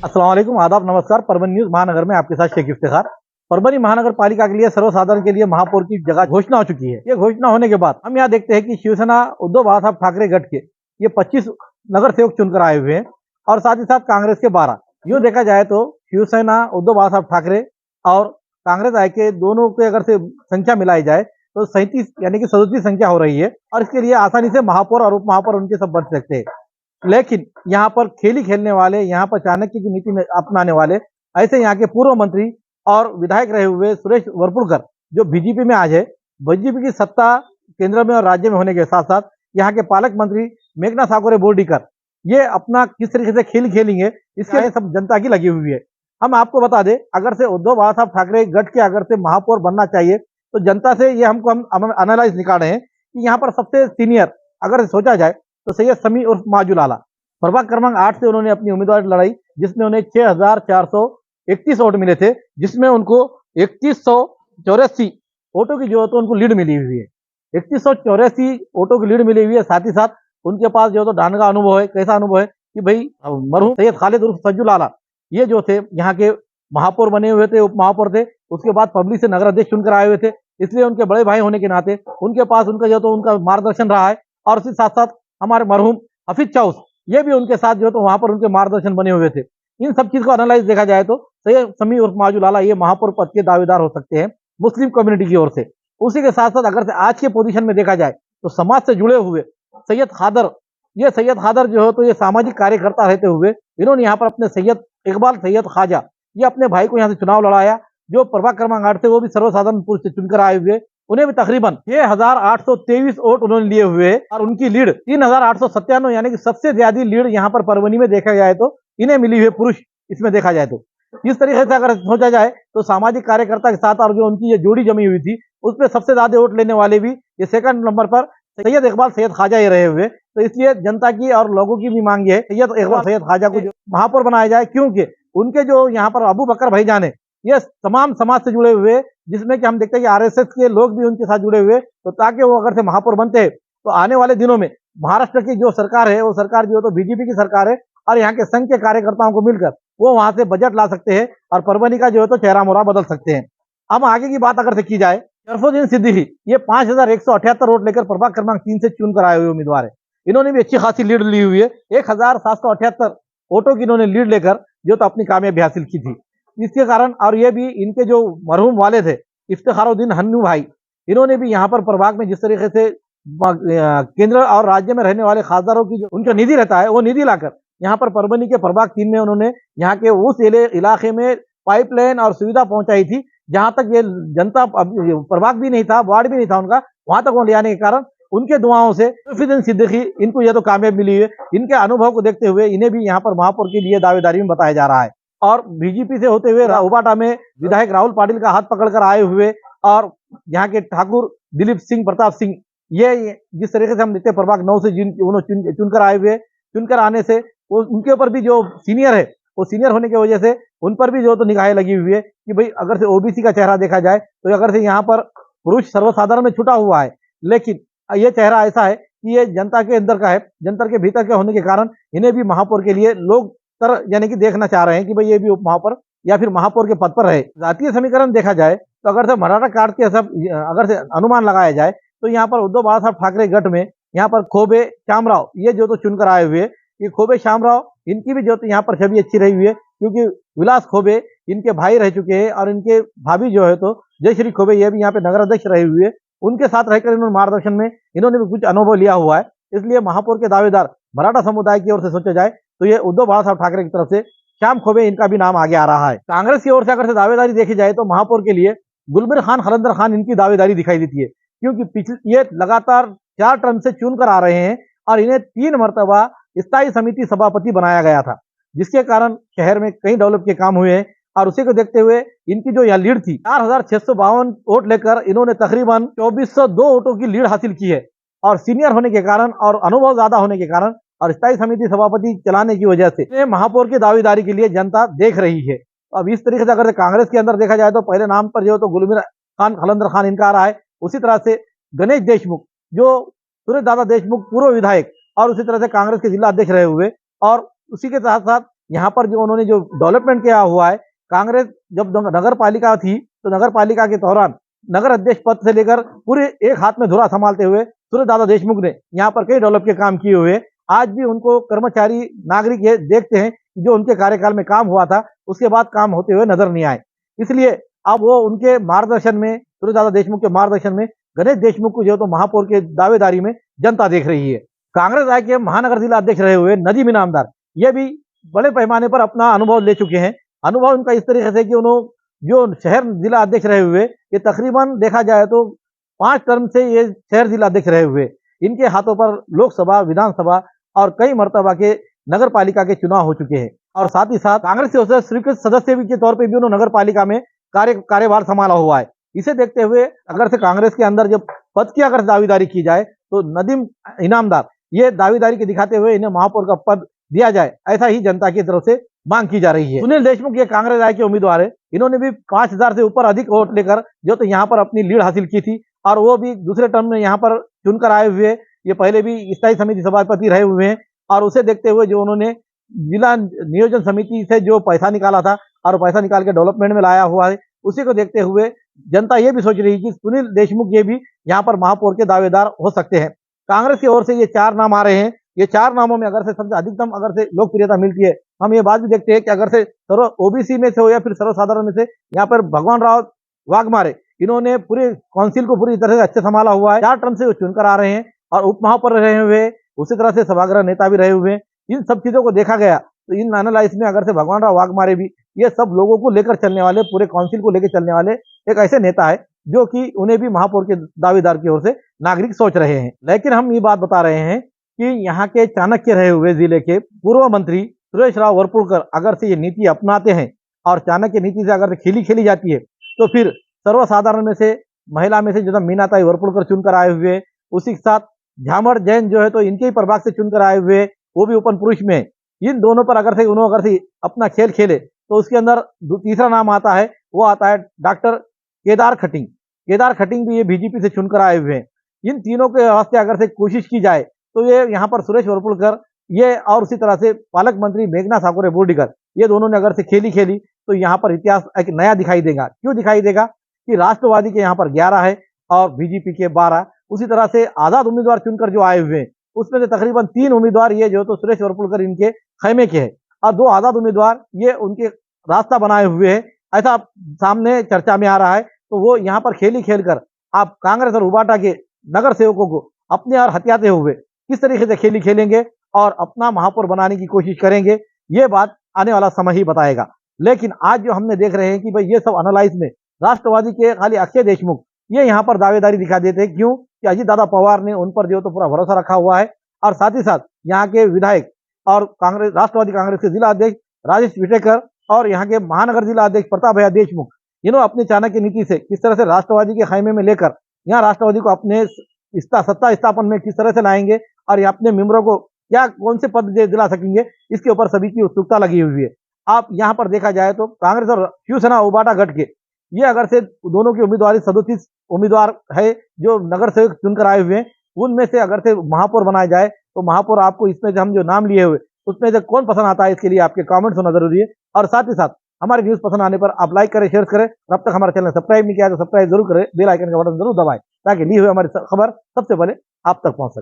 अस्सलाम वालेकुम, आदाब, नमस्कार। परभनी न्यूज महानगर में आपके साथ शेख इफ्तिखार। परभनी महानगर पालिका के लिए सर्वसाधारण के लिए महापौर की जगह घोषणा हो चुकी है। ये घोषणा होने के बाद हम यहाँ देखते हैं कि शिवसेना उद्धव बाला साहब ठाकरे गठ के ये 25 नगर सेवक चुनकर आए हुए हैं और साथ ही साथ कांग्रेस के 12। यूँ देखा जाए तो शिवसेना उद्धव बाला साहब ठाकरे और कांग्रेस आय के दोनों के अगर से संख्या मिलाई जाए तो 37 यानी कि 37 संख्या हो रही है और इसके लिए आसानी से महापौर और उप महापौर उनके सब बन सकते हैं। लेकिन यहाँ पर खेली खेलने वाले, यहाँ पर चाणक्य की नीति में अपनाने वाले ऐसे यहाँ के पूर्व मंत्री और विधायक रहे हुए सुरेश वरपुड़कर जो बीजेपी में आज है, बीजेपी की सत्ता केंद्र में और राज्य में होने के साथ साथ यहाँ के पालक मंत्री मेघना सागोरे बोर्डीकर ये अपना किस तरीके से खेल खेलेंगे इसके लिए सब जनता की लगी हुई है। हम आपको बता दें, अगर से उद्धव बाला साहब ठाकरे गठ के अगर से महापौर बनना चाहिए तो जनता से ये हम एनालाइज निकाल रहे हैं कि यहाँ पर सबसे सीनियर अगर सोचा जाए तो सैयद समी उर्फ माजुल आला प्रभाग क्रमांक 8 से उन्होंने अपनी उम्मीदवारी लड़ाई, जिसमें उन्हें 6431 वोट मिले थे, जिसमें उनको 3184 वोटों की जो है तो उनको लीड मिली हुई है। 3184 वोटों की लीड मिली हुई है। साथ ही साथ उनके पास जो तो डांड का अनुभव है। कैसा अनुभव है कि भाई मरहूम सैयद खालिद उर्फ सज्जुल आला ये जो थे यहाँ के महापौर बने हुए थे, उप महापौर थे, उसके बाद पब्लिक से नगर अध्यक्ष चुनकर आए हुए थे, इसलिए उनके बड़े भाई होने के नाते उनके पास उनका जो तो उनका मार्गदर्शन रहा है। और उसके साथ साथ हमारे मरहूम हफीज चाउस ये भी उनके साथ जो तो वहां पर उनके मार्गदर्शन बने हुए थे। इन सब चीज को एनालाइज देखा जाए तो सैयद समी उर्फ माजुल आला ये महापौर पद के दावेदार हो सकते हैं मुस्लिम कम्युनिटी की ओर से। उसी के साथ साथ अगर से आज के पोजीशन में देखा जाए तो समाज से जुड़े हुए सैयद खादर, ये सैयद खादर जो है तो ये सामाजिक कार्यकर्ता रहते हुए इन्होंने यहाँ पर अपने सैयद इकबाल सैयद ख्वाजा ये अपने भाई को यहाँ से चुनाव लड़ाया, जो प्रभाग क्रमांक 8 से वो भी सर्वसाधारण पुरुष से चुनकर आए हुए। उन्हें भी तकरीबन 6823 वोट उन्होंने लिए हुए और उनकी लीड 3897 यानी कि सबसे ज्यादा लीड यहाँ पर परभनी में देखा जाए तो इन्हें मिली हुई पुरुष इसमें देखा जाए तो। इस तरीके से अगर सोचा जाए तो सामाजिक कार्यकर्ता के साथ और जो उनकी ये जोड़ी जमी हुई थी उस पर सबसे ज्यादा वोट लेने वाले भी ये सेकंड नंबर पर सैयद इकबाल सैयद ख्वाजा ये रहे हुए। तो इसलिए जनता की और लोगों की भी मांग है सैयद इकबाल सैयद ख्वाजा को महापौर बनाया जाए, क्योंकि उनके जो यहाँ पर अबू बकर भाईजान है ये तमाम समाज से जुड़े हुए, जिसमें कि हम देखते हैं कि आरएसएस के लोग भी उनके साथ जुड़े हुए। तो ताकि वो अगर से महापौर बनते हैं तो आने वाले दिनों में महाराष्ट्र की जो सरकार है वो सरकार जो है तो बीजेपी की सरकार है और यहाँ के संघ के कार्यकर्ताओं को मिलकर वो वहां से बजट ला सकते हैं और परभनी का जो है तो चेहरा मोहरा बदल सकते हैं। अब आगे की बात अगर से की जाए, शरफुद्दीन सिद्दीकी ये 5178 वोट लेकर प्रभाग क्रमांक 3 से चुनकर आए हुए उम्मीदवार है। इन्होंने भी अच्छी खासी लीड ली हुई है। 1778 वोटों की इन्होंने लीड लेकर जो तो अपनी कामयाबी हासिल की थी। इसके कारण और ये भी इनके जो मरहूम वाले थे इफ्तिखारुद्दीन हन्नू भाई, इन्होंने भी यहाँ पर प्रभाग में जिस तरीके से केंद्र और राज्य में रहने वाले खासदारों की जो उनका निधि रहता है वो निधि लाकर यहाँ पर परभनी के प्रभाग 3 में उन्होंने यहाँ के उस इलाके में पाइपलाइन और सुविधा पहुंचाई थी जहां तक ये जनता प्रभाग भी नहीं था, वार्ड भी नहीं था उनका, वहां तक वो ले आने के कारण उनके दुआओं से शरफुद्दीन सिद्दीकी इनको यह तो कामयाब मिली है। इनके अनुभव को देखते हुए इन्हें भी यहाँ पर महापौर के लिए दावेदारी में बताया जा रहा है। और बीजेपी से होते हुए उबाटा में विधायक राहुल पाटिल का हाथ पकड़कर आए हुए और यहाँ के ठाकुर दिलीप सिंह प्रताप सिंह ये जिस तरीके से हम देखते हैं प्रभाग 9 से चुनकर आए हुए, चुनकर आने से उनके ऊपर भी जो सीनियर है वो सीनियर होने की वजह से उन पर भी जो तो निगाहें लगी हुई है कि भाई अगर से ओबीसी का चेहरा देखा जाए तो अगर से यहाँ पर पुरुष सर्वसाधारण में छुटा हुआ है, लेकिन ये चेहरा ऐसा है कि ये जनता के अंदर का है, जनता के भीतर का होने के कारण इन्हें भी महापौर के लिए लोग यानी कि देखना चाह रहे हैं कि भाई ये भी उप महापौर या फिर महापौर के पद पर रहे। जातीय समीकरण देखा जाए तो अगर से मराठा कार्ड के सब अगर से अनुमान लगाया जाए तो यहाँ पर उद्धव बाला साहब ठाकरे गठ में यहाँ पर खोबे श्यामराव ये जो तो चुनकर आए हुए, ये खोबे श्यामराव इनकी भी जो तो यहाँ पर छवि अच्छी रही हुई है, क्योंकि विलास खोबे इनके भाई रह चुके हैं और इनके भाभी जो है तो जयश्री खोबे ये भी यहाँ पे नगर अध्यक्ष रहे हुए, उनके साथ रहकर इन्होंने मार्गदर्शन में इन्होंने भी कुछ अनुभव लिया हुआ है। इसलिए महापौर के दावेदार मराठा समुदाय की ओर से सोचा जाए तो ये उद्धव बाला साहब ठाकरे की तरफ से श्याम खोबे इनका भी नाम आगे आ रहा है। कांग्रेस की ओर से अगर से दावेदारी देखी जाए तो महापौर के लिए गुलबिर खान खलंदर खान इनकी दावेदारी दिखाई देती है, क्योंकि पिछले ये लगातार 4 टर्म से चुनकर आ रहे हैं और इन्हें 3 मरतबा स्थायी समिति सभापति बनाया गया था, जिसके कारण शहर में कई डेवलप के काम हुए हैं। और उसी को देखते हुए इनकी जो यह लीड थी 4652 वोट लेकर इन्होंने तकरीबन 2402 वोटों की लीड हासिल की है। और सीनियर होने के कारण और अनुभव ज्यादा होने के कारण और स्थायी समिति सभापति चलाने की वजह से महापौर की दावेदारी के लिए जनता देख रही है। अब इस तरीके से अगर कांग्रेस के अंदर देखा जाए तो पहले नाम पर जो तो गुलबिर खान खलंदर खान इनका आ रहा है, उसी तरह से गणेश देशमुख जो सूर्य दादा देशमुख पूर्व विधायक और उसी तरह से कांग्रेस के जिला अध्यक्ष रहे हुए, और उसी के साथ साथ यहाँ पर जो उन्होंने जो डेवलपमेंट किया हुआ है, कांग्रेस जब नगर पालिका थी तो नगर पालिका के दौरान नगर अध्यक्ष पद से लेकर पूरे एक हाथ में धुरा संभालते हुए सूर्य दादा देशमुख ने यहाँ पर कई डेवलप के काम किए हुए। आज भी उनको कर्मचारी नागरिक ये देखते हैं कि जो उनके कार्यकाल में काम हुआ था उसके बाद काम होते हुए नजर नहीं आए। इसलिए अब वो उनके मार्गदर्शन में, सूर्य दादा देशमुख के मार्गदर्शन में गणेश देशमुख को जो तो महापौर के दावेदारी में जनता देख रही है। कांग्रेस राज्य के महानगर जिला अध्यक्ष रहे हुए नदीम इनामदार ये भी बड़े पैमाने पर अपना अनुभव ले चुके हैं। अनुभव उनका इस तरीके से कि उन्होंने जो शहर जिला अध्यक्ष रहे हुए, ये तकरीबन देखा जाए तो 5 टर्म से ये शहर जिला अध्यक्ष रहे हुए। इनके हाथों पर लोकसभा, विधानसभा और कई मर्तबा के नगर पालिका के चुनाव हो चुके हैं। और साथ ही साथ कांग्रेस की ओर से स्वीकृत सदस्य के तौर पर भी उन्होंने नगर पालिका में कार्यभार संभाला हुआ है। इसे देखते हुए अगर से कांग्रेस के अंदर जब पद की अगर दावेदारी की जाए तो नदीम इनामदार ये दावेदारी के दिखाते हुए इन्हें महापौर का पद दिया जाए, ऐसा ही जनता की तरफ से मांग की जा रही है। सुनील देशमुख ये कांग्रेस राय के उम्मीदवार है। इन्होंने भी 5000 से ऊपर अधिक वोट लेकर जो तो यहाँ पर अपनी लीड हासिल की थी और वो भी दूसरे टर्म में यहाँ पर चुनकर आए हुए। ये पहले भी स्थायी समिति सभापति रहे हुए हैं और उसे देखते हुए जो उन्होंने जिला नियोजन समिति से जो पैसा निकाला था और पैसा निकाल के डेवलपमेंट में लाया हुआ है, उसी को देखते हुए जनता ये भी सोच रही है कि सुनील देशमुख ये भी यहाँ पर महापौर के दावेदार हो सकते हैं। कांग्रेस की ओर से ये 4 नाम आ रहे हैं। ये 4 नामों में अगर से सबसे अधिकतम अगर से लोकप्रियता मिलती है, हम ये बात भी देखते हैं कि अगर से सर्व ओबीसी में से हो या फिर सर्वसाधारण में से, यहाँ पर भगवान राव वाघमारे इन्होंने पूरे काउंसिल को पूरी तरह से अच्छे संभाला हुआ है। 4 टर्म से वो चुनकर आ रहे हैं और उप महापौर रहे हुए, उसी तरह से सभागृह नेता भी रहे हुए हैं। इन सब चीजों को देखा गया तो इन एनालाइज में अगर से भगवान राव वाघमारे भी ये सब लोगों को लेकर चलने वाले, पूरे काउंसिल को लेकर चलने वाले एक ऐसे नेता है जो कि उन्हें भी महापौर के दावेदार की ओर से नागरिक सोच रहे हैं। लेकिन हम ये बात बता रहे हैं कि यहाँ के चाणक्य रहे हुए जिले के पूर्व मंत्री सुरेश राव वरपुड़कर अगर से ये नीति अपनाते हैं और चाणक्य नीति से अगर खेली जाती है तो फिर सर्वसाधारण में से, महिला में से जो मीनाताई वरपुड़कर चुनकर आए हुए, उसी के साथ झामर जैन जो है तो इनके ही प्रभाग से चुनकर आए हुए, वो भी ओपन पुरुष में। इन दोनों पर अगर से अपना खेल खेले तो उसके अंदर तीसरा नाम आता है, वो आता है doctor Kedar cutting. Kedar cutting भी ये बीजेपी से चुनकर आए हुए हैं। इन तीनों के वास्ते अगर से कोशिश की जाए तो ये यहाँ पर सुरेश वरपुड़कर ये और उसी तरह से पालक मंत्री मेघना साकुरे बोर्डीकर, ये दोनों ने अगर से खेली तो यहाँ पर इतिहास एक नया दिखाई देगा। क्यों दिखाई देगा कि राष्ट्रवादी के यहाँ पर 11 है और बीजेपी के 12। उसी तरह से आजाद उम्मीदवार चुनकर जो आए हुए हैं उसमें से तकरीबन 3 उम्मीदवार ये जो तो सुरेश वरपुड़कर इनके खैमे के हैं और 2 आजाद उम्मीदवार ये उनके रास्ता बनाए हुए हैं, ऐसा सामने चर्चा में आ रहा है। तो वो यहाँ पर खेल कर आप कांग्रेस और उबाटा के नगर सेवकों को अपने और हथियाते हुए किस तरीके से खेलेंगे और अपना महापौर बनाने की कोशिश करेंगे, ये बात आने वाला समय ही बताएगा। लेकिन आज जो हमने देख रहे हैं कि भाई ये सब एनालाइज में राष्ट्रवादी के खाली अक्षय देशमुख ये यहाँ पर दावेदारी दिखा देते हैं। क्यों कि अजीत दादा पवार ने उन पर जो तो पूरा भरोसा रखा हुआ है और साथ ही साथ यहाँ के विधायक और कांग्रेस, राष्ट्रवादी कांग्रेस के जिला अध्यक्ष राजेश विटेकर और यहाँ के महानगर जिला अध्यक्ष प्रताप भैया देशमुख, इन्होंने अपनी चाणक्य नीति से किस तरह से राष्ट्रवादी के खैमे में लेकर यहाँ राष्ट्रवादी को अपने सत्ता स्थापन में किस तरह से लाएंगे और ये अपने मेंबरों को क्या कौन से पद दिला सकेंगे, इसके ऊपर सभी की उत्सुकता लगी हुई है। आप यहाँ पर देखा जाए तो कांग्रेस और शिवसेना उबाटा गठ के ये अगर से दोनों की उम्मीदवारी 37 उम्मीदवार है जो नगर सेवक चुनकर आए हुए हैं, उनमें से अगर से महापौर बनाया जाए तो महापौर आपको इसमें से हम जो नाम लिए हुए उसमें से कौन पसंद आता है, इसके लिए आपके कमेंट्स होना जरूरी है। और साथ ही साथ हमारी न्यूज पसंद आने पर आप लाइक करें, शेयर करें। अब तक हमारा चैनल सब्सक्राइब नहीं किया तो सब्सक्राइब जरूर करें, बेल आइकन का बटन जरूर दबाएं ताकि ली हुई हमारी खबर सबसे पहले आप तक पहुंच सके।